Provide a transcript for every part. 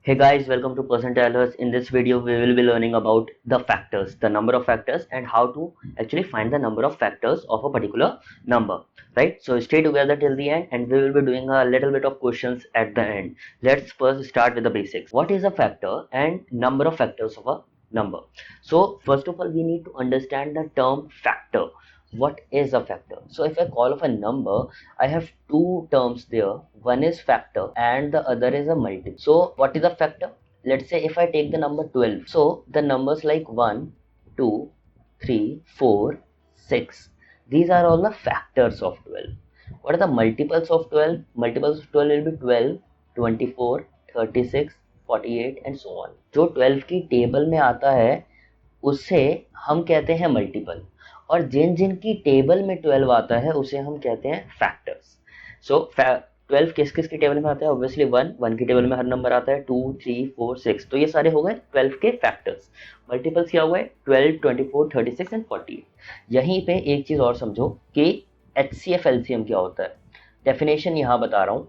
Hey guys, welcome to Percentiles. In this video, we will be learning about the factors, the number of factors, and how to actually find the number of factors of a particular number. Right? So stay together till the end, and we will be doing a little bit of questions at the end. Let's first start with the basics. What is a factor and number of factors of a number? So first of all, we need to understand the term factor. What is a factor? So if I call of a number, I have two terms there. One is factor and the other is a multiple. So what is a factor? Let's say if I take the number 12. So the numbers like 1, 2, 3, 4, 6. These are all the factors of 12. What are the multiples of 12? Multiples of 12 will be 12, 24, 36, 48 and so on. जो 12 की table में आता है उसे हम कहते हैं multiple, और जिन जिन की टेबल में 12 आता है उसे हम कहते हैं फैक्टर्स. सो 12 किस किस की टेबल में आता है? ऑब्वियसली 1 की टेबल में हर नंबर आता है, 2, 3, 4, 6. तो ये सारे हो गए 12 के फैक्टर्स. मल्टीपल्स क्या हुए? 12, 24, 36 एंड 48. यहीं पे एक चीज और समझो कि HCF LCM क्या होता है. डेफिनेशन यहाँ बता रहा हूँ.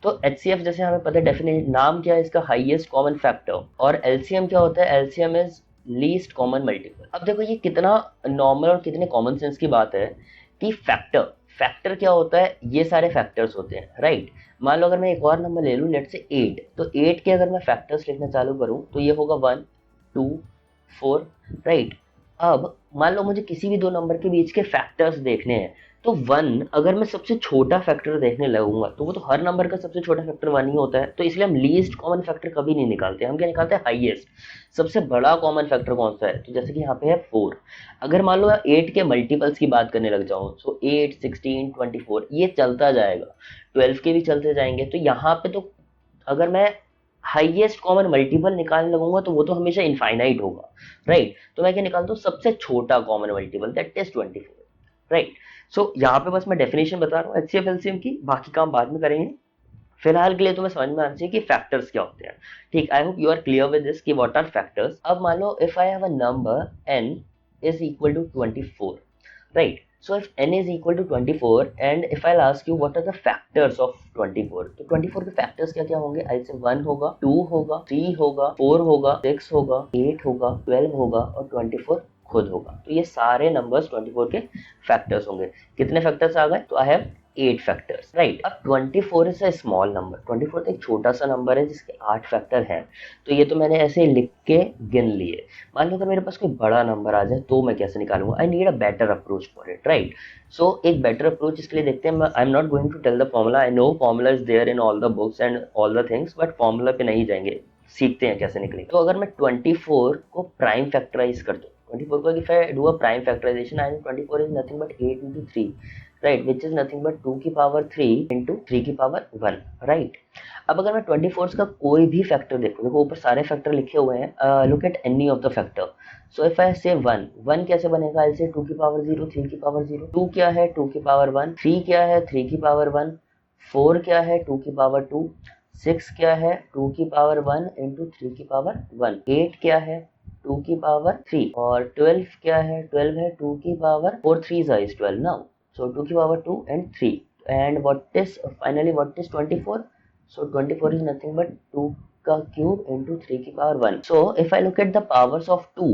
तो HCF जैसे हमें पता है, डेफिनेशन नाम क्या है इसका? Highest common factor. और LCM क्या होता है? LCM is least common multiple. अब देखो ये कितना नॉर्मल और कितने कॉमन सेंस की बात है कि फैक्टर क्या होता है? ये सारे फैक्टर्स होते हैं, राइट. मान लो अगर मैं एक और नंबर ले लूं, लेट से 8. तो 8 के अगर मैं फैक्टर्स लिखना चालू करूं तो ये होगा 1, 2, 4, राइट. अब मान लो मुझे किसी भी दो नंबर के बीच के फैक्टर्स देखने हैं, तो 1 अगर मैं सबसे छोटा फैक्टर देखने लगूंगा तो वो तो हर नंबर का सबसे छोटा फैक्टर 1 ही होता है. तो इसलिए हम लीस्ट कॉमन फैक्टर कभी नहीं निकालते. हम क्या निकालते हैं? हाईएस्ट. सबसे बड़ा कॉमन फैक्टर कौन सा है? तो जैसे कि यहाँ पे है 4. अगर मान लो 8 के मल्टीपल्स की बात करने लग जाऊं, सो 8, 16, 24 ये चलता जाएगा. 12 के भी चलते जाएंगे. तो यहाँ पे तो अगर मैं हाईएस्ट कॉमन मल्टीपल निकालने लगूंगा तो वो तो हमेशा इनफाइनाइट होगा, राइट. तो मैं क्या निकालता हूँ? सबसे छोटा common multiple, that is 24, right. So यहाँ पे बस मैं डेफिनेशन बता रहा हूँ HCF LCM की, बाकी काम बाद में करेंगे. फिलहाल के लिए तुम्हें समझ में आना चाहिए कि फैक्टर्स क्या होते हैं. ठीक, I hope you are clear with this कि व्हाट आर फैक्टर्स. अब मान लो if I have a number n is equal to 24, right. So if n is equal to 24 and if I'll ask you what are the factors of 24, तो 24 के factors क्या क्या होंगे? I'll say 1 होगा, 2 होगा, 3 होगा, 4 होगा, 6 होगा, 8 होगा, 12 होगा और 24 खुद होगा. तो ये सारे नंबर्स 24 के फैक्टर्स होंगे. कितने फैक्टर्स आ गए? तो आई हैव 8 फैक्टर्स, राइट. अब 24 इज अ स्मॉल नंबर. 24 तो एक छोटा सा नंबर है जिसके 8 फैक्टर हैं. तो ये तो मैंने ऐसे लिख के गिन लिए. मान लो अगर मेरे पास कोई बड़ा नंबर आ जाए तो मैं कैसे निकालूंगा? I need a better approach for it, right. So एक बेटर अप्रोच इसके लिए देखते हैं. I am not going to tell the formula. I know formula is there in all the books and all the things, but formula पे नहीं जाएंगे, सीखते हैं कैसे निकलेंगे. तो अगर मैं 24 को प्राइम फैक्टराइज कर दूं, 24 को if I do a prime factorization, I know 24 is nothing but 8 into 3, right, which is nothing but 2 की पावर 3 into 3 की पावर 1, right. अब अगर मैं 24 का कोई भी फैक्टर देखो ऊपर सारे फैक्टर लिखे हुए हैं. Look at any of the factor. So if I से 1 कैसे बनेगा? आई से 2 की पावर 0, 3 की पावर 0. 2 क्या है? 2 की पावर 1. 3 क्या है? 3 की पावर 1. 4 क्या है? 2 की पावर 2. 6 क्या है? 2 की पावर 1 into 3 की पावर 1. 8 क्या है? 2 की पावर 3. और 12 क्या है? 12 है 2 की पावर 4 3 is 12 now. So 2 की power 2 and 3. And what is finally what is 24? So 24 is nothing but 2 का क्यूब into 3 की power 1. So if I look at the powers of 2,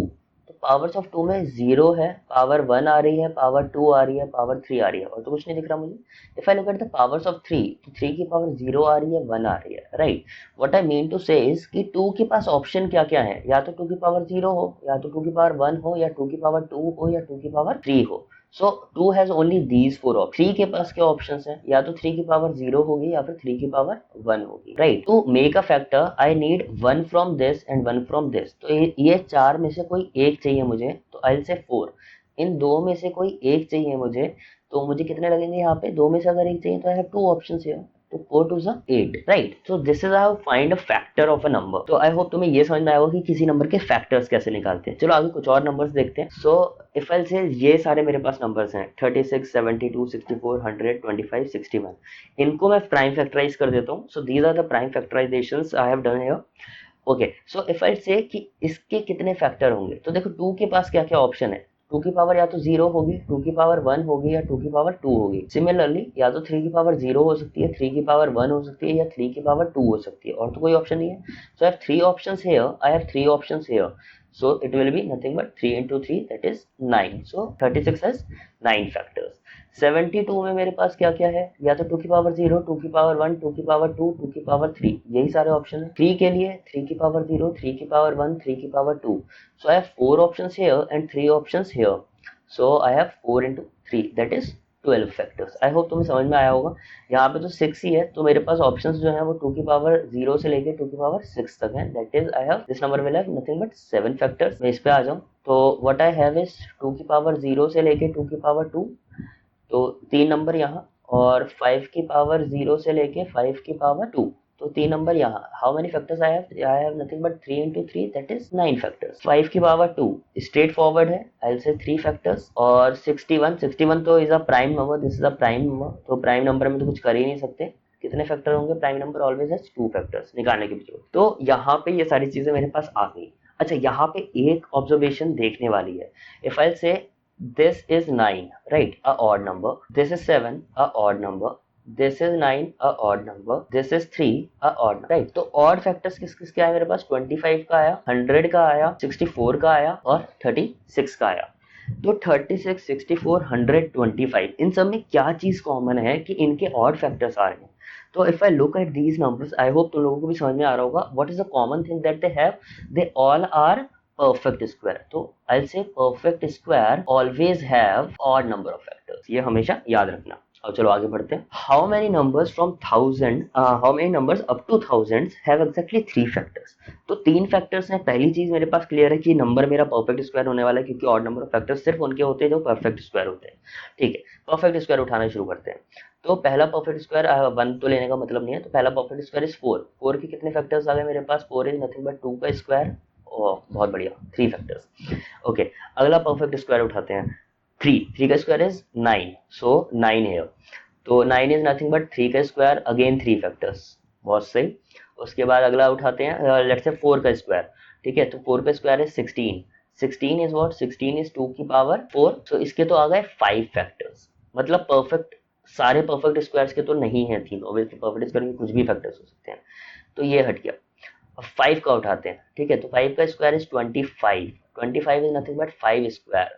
तो पावर्स ऑफ 2 में 0 है, पावर 1 आ रही है, पावर 2 आ रही है, पावर 3 आ रही है, और तो कुछ नहीं दिख रहा मुझे. If I look at the powers of 3, तो 3 की पावर 0 आ रही है, 1 आ रही है, right. What I mean to say is कि 2 के पास ऑप्शन क्या क्या है? या तो 2 की पावर 0 हो, या तो 2 की पावर 1 हो, या 2 की पावर 2 हो, या 2 की पावर 3 हो. सो 2 हैज ओनली दीज 4 ऑप्शन. 3 के पास क्या ऑप्शंस हैं? या तो 3 की पावर 0 होगी या फिर 3 की पावर 1 होगी, right. To make a factor I need 1 from this and 1 from this. तो ये 4 में से कोई एक चाहिए मुझे, तो आई से 4. इन दो में से कोई एक चाहिए मुझे, तो मुझे कितने लगेंगे यहाँ पे? 2 में से अगर एक चाहिए तो आई हैव 2 ऑप्शंस हियर. तो 4 2 8, right. So this is how find a factor of a number. तो आई होप तुम्हें ये समझ में आएगा कि किसी नंबर के फैक्टर्स कैसे निकालते हैं. चलो आगे कुछ और नंबर्स देखते हैं. सो इफ आई से ये सारे मेरे पास नंबर्स हैं 36, 72, 64, 100, 25, 61. इनको मैं प्राइम फैक्टराइज कर देता हूँ. So these are the prime factorisations I have done here. Okay, so if I say कि इसके कितने फैक्टर होंगे, तो देखो 2 के पास क्या क्या ऑप्शन है. टू की पावर या तो 0 होगी, टू की पावर 1 होगी या टू की पावर 2 होगी। सिमिलरली या तो 3 की पावर 0 हो सकती है, 3 की पावर 1 हो सकती है या 3 की पावर 2 हो सकती है, और तो कोई ऑप्शन नहीं है। So I have 3 options here, I have 3 options here, so it will be nothing but 3 into 3, that is 9. So 36 has 9 factors. 72 में मेरे पास क्या क्या है, या तो 2 की पावर 0, 2 की पावर 1, 2 की पावर 2, 2 की पावर 3, यही सारे ऑप्शन है। 3 के लिए 3 की पावर 0, 3 की पावर 1, 3 की power 2. So I have 4 options here and 3 options here. So I have 4 into 3, that is 12 factors. I hope तुम्हें समझ में आया होगा। यहाँ पे तो 6 ही है, तो मेरे पास ऑप्शंस जो है वो 2 की पावर 0 से लेके 2 की पावर 6 तक है। That is I have this number will have nothing but 7 factors. मैं इस पे आ जाऊँ तो व्हाट आई हैव इज 2 की पावर 0 से लेके 2 की पावर 2, तो 3 नंबर यहाँ, और 5 की पावर 0 से लेके 5 की पावर 2, तो 3 नंबर यहाँ। How many factors I have nothing but 3 into 3, that is 9 factors. 5 की पावर 2 स्ट्रेट फॉरवर्ड है, आई विल से 3 फैक्टर्स। और 61 तो is a prime number, this is a prime number, तो प्राइम नंबर में तो कुछ कर ही नहीं सकते। कितने फैक्टर होंगे, prime number always has 2 factors, निकालने की जरूरत। तो यहाँ पे ये सारी चीजें मेरे पास आ गई। अच्छा, यहाँ पे एक ऑब्जर्वेशन देखने वाली है। इफ आई से this is 9, right, a odd number, this is 7, a odd number, this is 9, a odd number, this is 3, a odd number, right? तो odd factors किस किस के आया मेरे पास, 25 का आया, 100 का आया, 64 का आया और 36 का आया। तो 36, 64, 100, 25, इन सब में क्या चीज कॉमन है कि इनके ऑड फैक्टर्स आ रहे हैं। तो if I look at these numbers, I hope तुम लोगों को भी समझ में आ रहा होगा what is the common thing that they have, they all are perfect square. तो I'll say perfect square always have odd number of factors. ये हमेशा याद रखना। और चलो आगे बढ़ते हैं। How many numbers from 1000, how many numbers up to thousands have exactly 3 factors? तो 3 फैक्टर्स हैं। पहली चीज मेरे पास क्लियर है कि नंबर मेरा परफेक्ट स्क्वायर होने वाला है, क्योंकि ऑड नंबर ऑफ फैक्टर्स सिर्फ उनके होते हैं जो परफेक्ट स्क्वायर होते हैं। ठीक है, परफेक्ट स्क्वायर उठाना शुरू करते हैं। तो पहला परफेक्ट स्क्वायर 1 तो लेने का मतलब नहीं है, तो पहला परफेक्ट स्क्वायर इज 4। 4 के कितने फैक्टर्स आ गए मेरे पास, 4 इज नथिंग बट 2 का स्क्वायर, बहुत बढ़िया, 3 फैक्टर्स। ओके, अगला परफेक्ट स्क्वायर उठाते हैं, 3 का स्क्वायर इज 9, सो 9 है, तो 9 इज नथिंग बट 3 का स्क्वायर, अगेन 3 फैक्टर्स, बहुत सही। उसके बाद अगला उठाते हैं, लेट्स से 4 का स्क्वायर, ठीक है, तो 4 का square is 16, 16 is what, 16 is 2 की पावर 4, सो इसके तो आ गए 5 फैक्टर्स। मतलब परफेक्ट, सारे परफेक्ट स्क्वायर्स के तो नहीं है 3, ऑब्वियसली परफेक्ट स्क्वायर के कुछ भी फैक्टर्स हो सकते हैं, तो ये हट गया। 5 का उठाते हैं, ठीक है, तो 5 का square is 25, 25 is nothing but 5 square,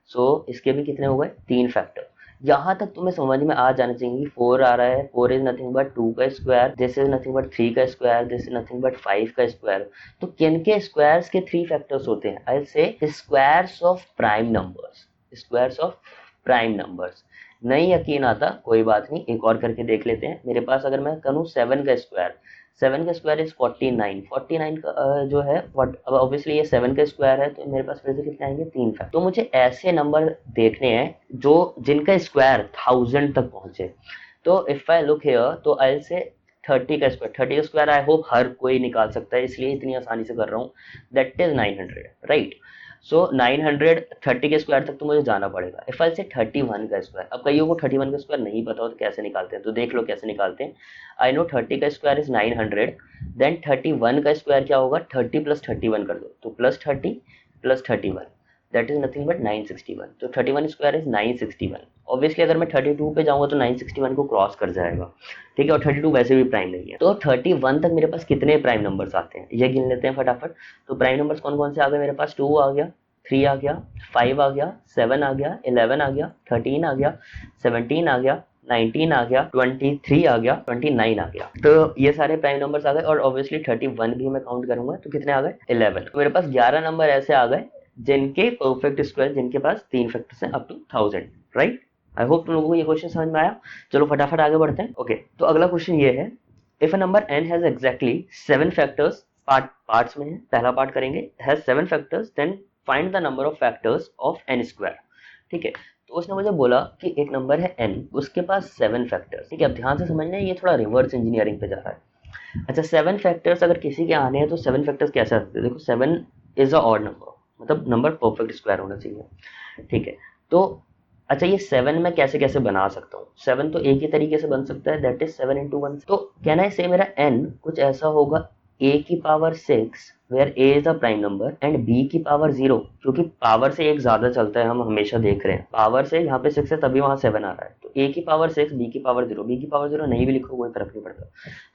so इसके भी कितने हो गए, 3 फैक्टर। यहाँ तक तुम्हें समझ में आ जाना चाहिए। 4 आ रहा है, 4 इज नथिंग बट 2 का square, this is nothing but 3 का square, this is nothing but 5 का स्क्वायर। तो किन के स्क्वायर्स के 3 फैक्टर्स होते हैं, I will say squares of prime numbers, squares of prime numbers. नहीं यकीन आता, कोई बात नहीं, एक और करके देख लेते हैं। मेरे पास अगर मैं करूँ 7 का स्क्वायर, 7 का स्क्वायर इज 49, 49 का जो है, अब ऑब्वियसली ये 7 का स्क्वायर है, तो मेरे पास फिर से कितने आएंगे, 3 फैक्टर। तो मुझे ऐसे नंबर देखने हैं जो जिनका स्क्वायर 1000 तक पहुंचे। तो इफ आई लुक हियर, तो आई विल से 30 का स्क्वायर, 30 का स्क्वायर आई होप हर कोई निकाल सकता है, इसलिए इतनी आसानी से कर रहा हूँ, दैट इज 900, राइट। सो 930 के स्क्वायर तक तो मुझे जाना पड़ेगा। इफ आई से 31 का स्क्वायर, अब कईयों को 31 का स्क्वायर नहीं पता हो तो कैसे निकालते हैं, तो देख लो कैसे निकालते हैं। आई नो 30 का स्क्वायर इज 900, देन 31 का स्क्वायर क्या होगा, 30 प्लस 31 कर दो, तो plus 30 plus 31, that is nothing but 961। तो 31 स्क्वायर इज 961। ऑब्वियसली अगर मैं 32 पे जाऊंगा तो 961 को क्रॉस कर जाएगा, ठीक है, और 32 वैसे भी प्राइम नहीं है। तो 31 तक मेरे पास कितने प्राइम नंबर्स आते हैं, ये गिन लेते हैं फटाफट। तो प्राइम नंबर्स कौन कौन से आ गए मेरे पास, 2 आ गया, 3 आ गया, 5 आ गया, 7 आ गया, 11 आ गया, 13 आ गया, 17 आ गया, 19 आ गया, 23 आ गया, 29 आ गया। तो ये सारे प्राइम नंबर्स आ गए, और ऑब्वियसली 31 भी मैं काउंट करूंगा, तो कितने आ गए, 11। तो मेरे पास 11 नंबर ऐसे आ गए जिनके परफेक्ट स्क्वायर, जिनके पास 3 फैक्टर्स हैं up to 1000, right. I hope तुम लोगों को ये क्वेश्चन समझ में आया। चलो फटाफट आगे बढ़ते हैं। ओके, तो अगला क्वेश्चन ये है, if a number n has exactly 7 factors, parts में है, पहला पार्ट करेंगे, has 7 factors, then find the number of factors of n square. ठीक है, तो उसने मुझे बोला कि एक नंबर है n, उसके पास 7 फैक्टर्स। ठीक है, अब ध्यान से समझना, ये थोड़ा रिवर्स इंजीनियरिंग पे जा रहा है। अच्छा, 7 फैक्टर्स अगर किसी के आने हैं तो 7 फैक्टर्स कैसे आते हैं, देखो 7 इज अ ऑड नंबर, मतलब नंबर परफेक्ट स्क्वायर होना चाहिए। ठीक है, तो अच्छा ये 7 मैं कैसे कैसे बना सकता हूँ, 7 तो एक ही तरीके से बन सकता है, दैट इज 7 into 1। तो कहना है से मेरा n कुछ ऐसा होगा a की power 6, where A is a prime number and B की पावर 0, क्योंकि पावर से एक ज्यादा चलता है, हम हमेशा देख रहे हैं पावर से, यहाँ पे 6 है तभी वहां 7 आ रहा है, तो ए की पावर 6 बी की पावर 0, बी की पावर 0 नहीं भी लिखो कोई फर्क नहीं पड़ता।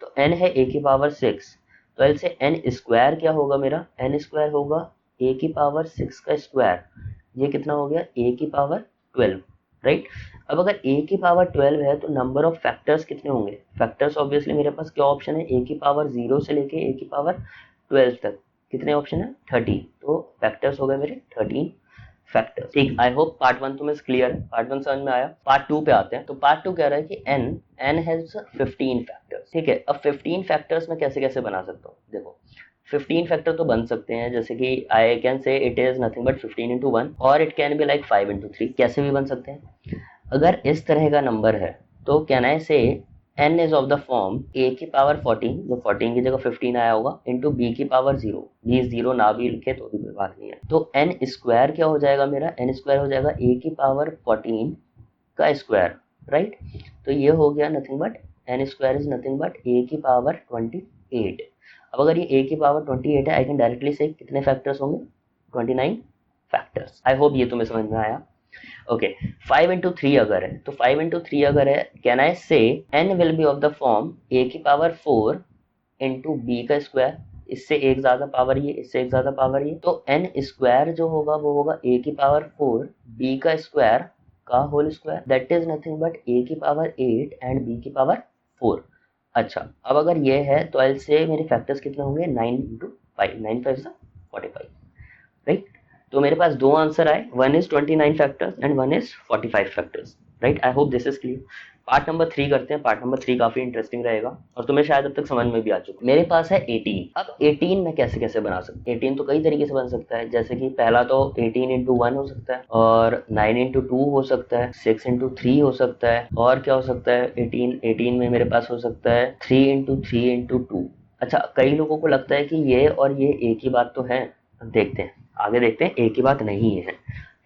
तो n है a की पावर 6, तो एल से n स्क्वायर क्या होगा मेरा, n स्क्वायर होगा a की पावर 6 का स्क्वायर, ये कितना हो गया a की पावर 12, राइट। अब अगर a की पावर 12 है तो नंबर ऑफ फैक्टर्स कितने होंगे, फैक्टर्स ऑब्वियसली मेरे पास क्या ऑप्शन है, a की पावर 0 से लेके a की पावर 12 तक कितने ऑप्शन है, 30, तो फैक्टर्स हो गए मेरे 13 फैक्टर्स। ठीक, आई होप पार्ट 1 तुम्हें क्लियर है, पार्ट 1 समझ में आया। पार्ट 2 पे आते हैं। तो पार्ट 2 कह रहा है कि n हैज 15 फैक्टर्स, ठीक है। अब 15 फैक्टर्स मैं कैसे कैसे बना सकता हूँ, देखो 15 फैक्टर तो बन सकते हैं, जैसे कि I can say it is nothing but 15 into 1 और it can be like 5 into 3, कैसे भी बन सकते हैं। अगर इस तरह का नंबर है तो कैन आई से n is of the form a की पावर 14, जो 14 की जगह 15 आया होगा, इंटू b की पावर 0, b 0 ना भी लिखे तो भी कोई बात नहीं है। तो n स्क्वायर क्या हो जाएगा मेरा, n स्क्वायर हो जाएगा a की पावर 14 का स्क्वायर, राइट। तो ये हो गया nothing but n square is nothing but a की पावर 28। अब अगर ये a की पावर 28 है, आई कैन डायरेक्टली से कितने फैक्टर्स होंगे, 29 फैक्टर्स। आई होप ये तुम्हें समझ में आया। ओके, 5 into 3 अगर है, तो 5 into 3 अगर है, कैन आई से n will be of the form a की पावर 4 into b का स्क्वायर, इससे एक ज्यादा पावर ये, इससे एक ज्यादा पावर ये, तो n स्क्वायर जो होगा वो होगा a की पावर 4 b का स्क्वायर का whole square, that is nothing but a की पावर 8 एंड b की पावर 4। अच्छा, अब अगर ये है तो आई से मेरे फैक्टर्स कितने होंगे, 9 into 5, 9 5 45, राइट। तो मेरे पास दो आंसर आए, one is 29 factors and one is 45 factors, right. I hope this is clear. Part number 3 करते हैं, पार्ट नंबर 3 काफी इंटरेस्टिंग रहेगा और तुम्हें शायद अब तक समझ में भी आ चुका। मेरे पास है 18। अब 18 में कैसे कैसे बना सकते हैं, 18 तो कई तरीके से बन सकता है, जैसे कि पहला तो 18 into 1 हो सकता है, और 9 into 2 हो सकता है, 6 into 3 हो सकता है, और क्या हो सकता है, 18 में मेरे पास हो सकता है 3 into 3 into 2। अच्छा, कई लोगों को लगता है कि ये और ये एक ही बात तो है, देखते हैं आगे, देखते हैं एक ही बात नहीं है,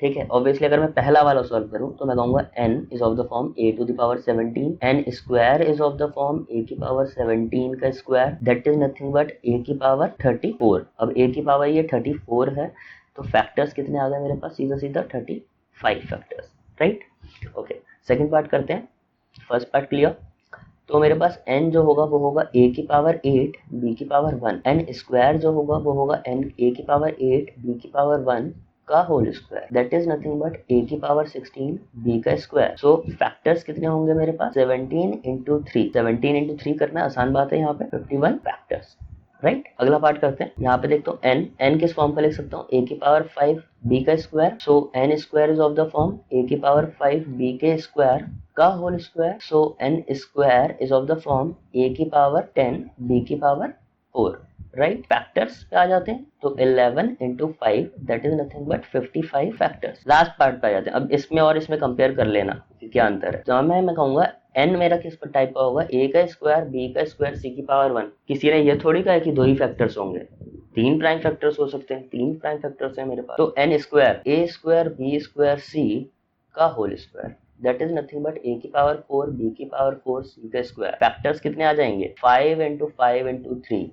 ठीक है। ऑब्वियसली अगर मैं पहला वाला सॉल्व करूं तो मैं कहूंगा n is of the form a to the power 17, n square is of the form a की पावर 17 का square, that is nothing but a की पावर 34। अब a की पावर ये 34 है, तो फैक्टर्स कितने आ गए मेरे पास, सीधा सीधा 35 factors, right. Okay, second part करते हैं। First part clear. तो मेरे पास n जो होगा वो होगा a की पावर 8 b की पावर 1, n स्क्वायर जो होगा वो होगा n a की पावर 8 b की पावर 1 का whole square, that is nothing but a की पावर 16 b का स्क्वायर। सो फैक्टर्स कितने होंगे मेरे पास, 17 into 3, 17 into 3 करना आसान बात है, यहाँ पे 51 फैक्टर्स, राइट। अगला पार्ट करते हैं। यहाँ पे देखते हो n किस फॉर्म का लिख सकता हूँ, a की पावर 5 b का square, so n square is of the form a की पावर 5 b के स्क्वायर का whole square, so n square is of the form a की पावर 10 b की पावर 4, राइट। फैक्टर्स पे आ जाते हैं, तो 11 into 5 that is nothing but 55 factors. Last part पे आ जाते हैं। अब इसमें और इसमें कंपेयर कर लेना कि क्या अंतर है। जहाँ मैं कहूंगा n मेरा किस पर टाइप का होगा, a का स्क्वायर b का स्क्वायर c की पावर 1। किसी ने ये थोड़ी कहा है कि दो ही फैक्टर्स होंगे, तीन प्राइम फैक्टर्स हो सकते हैं, तीन प्राइम फैक्टर्स हैं मेरे पास। तो n square a square b square c का whole square, that is nothing but a की पावर 4 b की पावर 4 c का स्क्वायर। फैक्टर्स कितने आ जाएंगे, 5 into 5 into 3,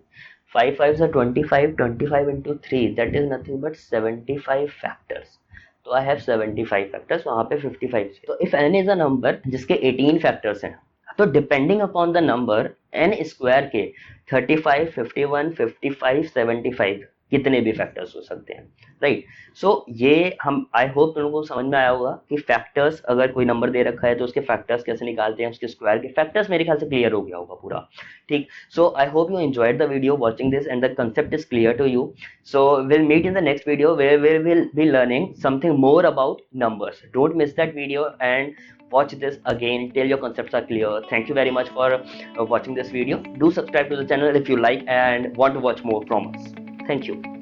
5 5 25, 25 into 3 that is nothing but 75 factors। तो I have 75 factors, वहाँ पे 55 से। तो if n is a number जिसके 18 factors हैं, तो depending upon the number n square के 35, 51, 55, 75 कितने भी फैक्टर्स हो सकते हैं, राइट। सो ये हम आई होप तुम लोगों को समझ में आया होगा कि फैक्टर्स, अगर कोई नंबर दे रखा है तो उसके फैक्टर्स कैसे निकालते हैं, उसके स्क्वायर के फैक्टर्स मेरे ख्याल से क्लियर हो गया होगा पूरा, ठीक। So I hope you enjoyed the video watching this and the concept is clear to you. So we'll meet in the next video where we will be learning something more about numbers. Don't miss that video and watch this again till your concepts are clear. Thank you very much for watching this video. Do subscribe to the channel if you like and want to watch more from us. Thank you.